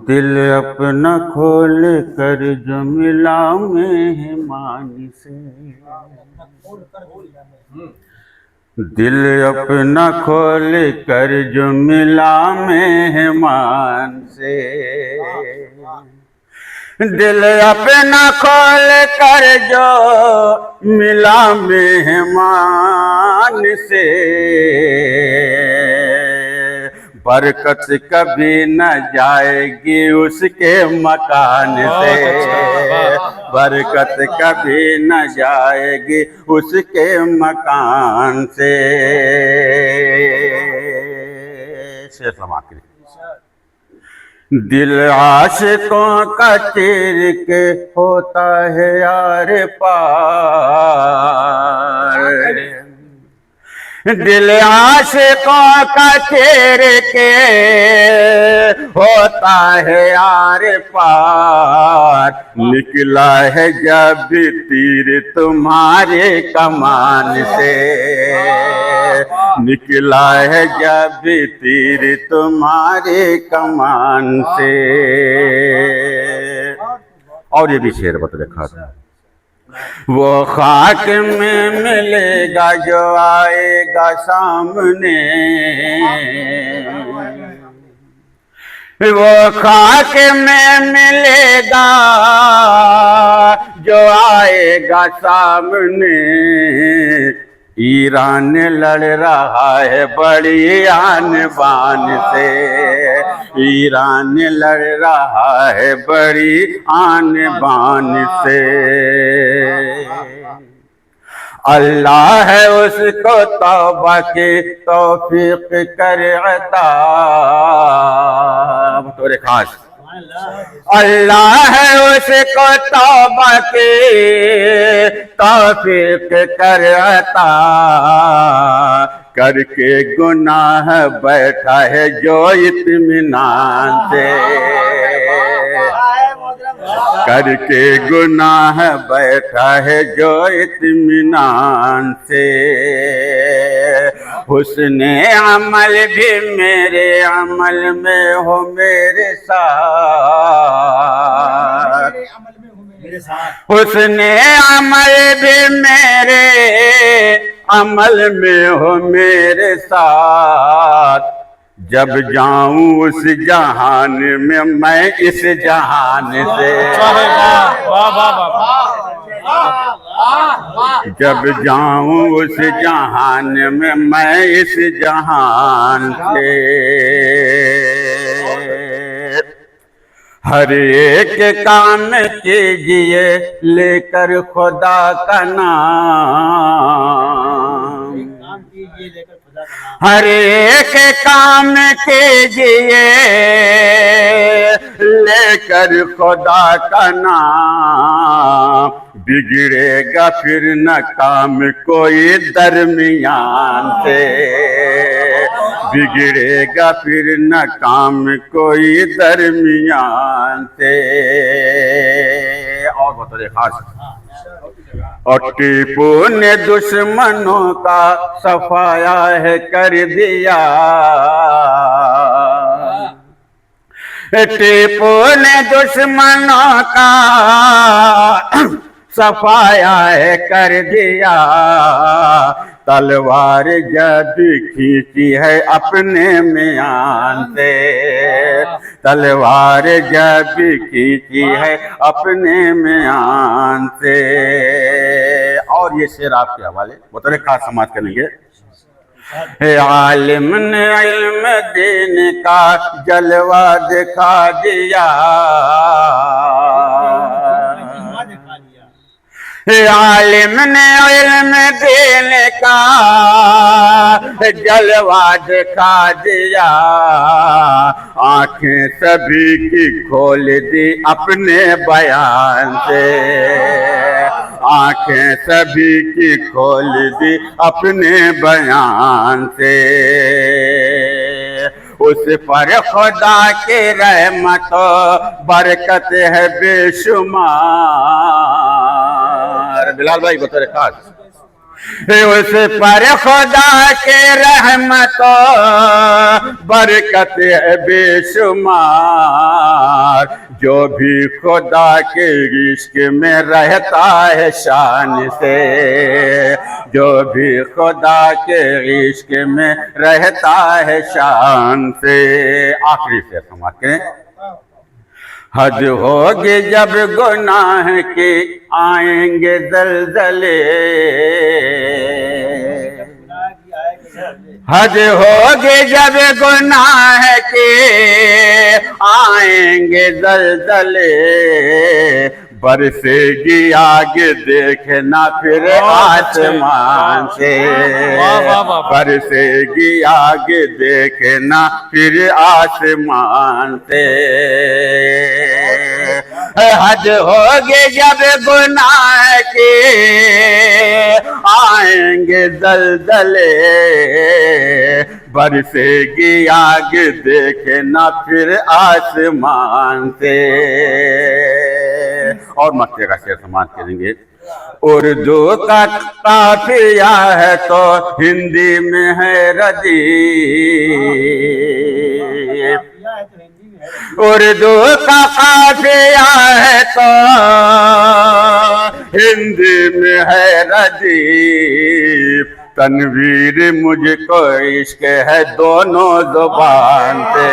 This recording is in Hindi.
दिल अपना खोल कर जो मिला मेहमान से, दिल अपना खोल कर जो मिला मेहमान से, दिल अपना खोल कर जो मिला मेहमान से, बरकत कभी न जाएगी उसके मकान से, बरकत कभी न जाएगी उसके मकान से। दिल आशिकों का चीर के होता है यार पार, दिल आशिकों का चीर के होता है यार पार, निकला है जब भी तीर तुम्हारे कमान से, निकला है जब भी तीर तुम्हारे कमान से। और ये भी शेर बता देखा था, वो खाक में मिलेगा जो आएगा सामने, वो खाक में मिलेगा जो आएगा सामने। ईरान लड़ रहा है बड़ी आन बान से, ईरान लड़ रहा है बड़ी आन बान से। अल्लाह है उसको तौबा की तौफीक कर अता, तोरे खास अल्लाह है उसको तौबा की तौफीक कर अता, करके गुनाह बैठा है जो इत्मीनान से, करके गुनाह बैठा है जो इत्मीनान से। हुस्ने अमल भी मेरे अमल में हो मेरे साथ, हुस्ने अमल भी मेरे अमल में हो मेरे साथ। जब जाऊं उस जहान में मैं इस जहान से, जब जाऊं उस जहान में मैं इस जहान से। हर एक काम कीजिए लेकर खुदा का नाम, हर एक काम कीजिए लेकर खुदा का नाम। बिगड़ेगा फिर न काम कोई दरमियान से, बिगड़ेगा फिर न काम कोई दरमियान से। और बताइए खास। और टीपू ने दुश्मनों का सफाया है कर दिया, टीपू ने दुश्मनों का सफाया है कर दिया। तलवार जब खींची है अपने म्यान से, तलवार जब खींची है अपने म्यान से। और ये शेर आपके हवाले बतौर खास समाज करेंगे। आलिम ने इल्म दीन का जलवा दिखा दिया, आलिम ने इल्म दीन का जलवा दिखा दिया। आंखें सभी की खोल दी अपने बयान से, आंखें सभी की खोल दी अपने बयान से। उस पर खुदा की रहमत बरकत है बेशुमार। बिलाल भाई बता रहे खास, उस पर खुदा के रहमत बरकत है बेशुमार। जो भी खुदा के इश्क में रहता है शान से, जो भी खुदा के इश्क में रहता है शान से। आखिरी शेर समाप्त करें। हद होगी जब गुनाह के आएंगे जलजले, हद होगी जब गुनाह के आएंगे जलजले, बरसेगी आग देखना फिर आसमान से, बरसेगी आग देखना फिर आसमान से। हद होगी जब गुनाह के आएंगे दलदले, बरसेगी आग देखना फिर आसमान से। और मक्के का शेर समाप्त करेंगे। उर्दू का काफिया है तो हिंदी में है रदी, उर्दू का काफिया है तो हिंदी में है रदीफ, तनवीर मुझको इश्क है दोनों जुबान पे।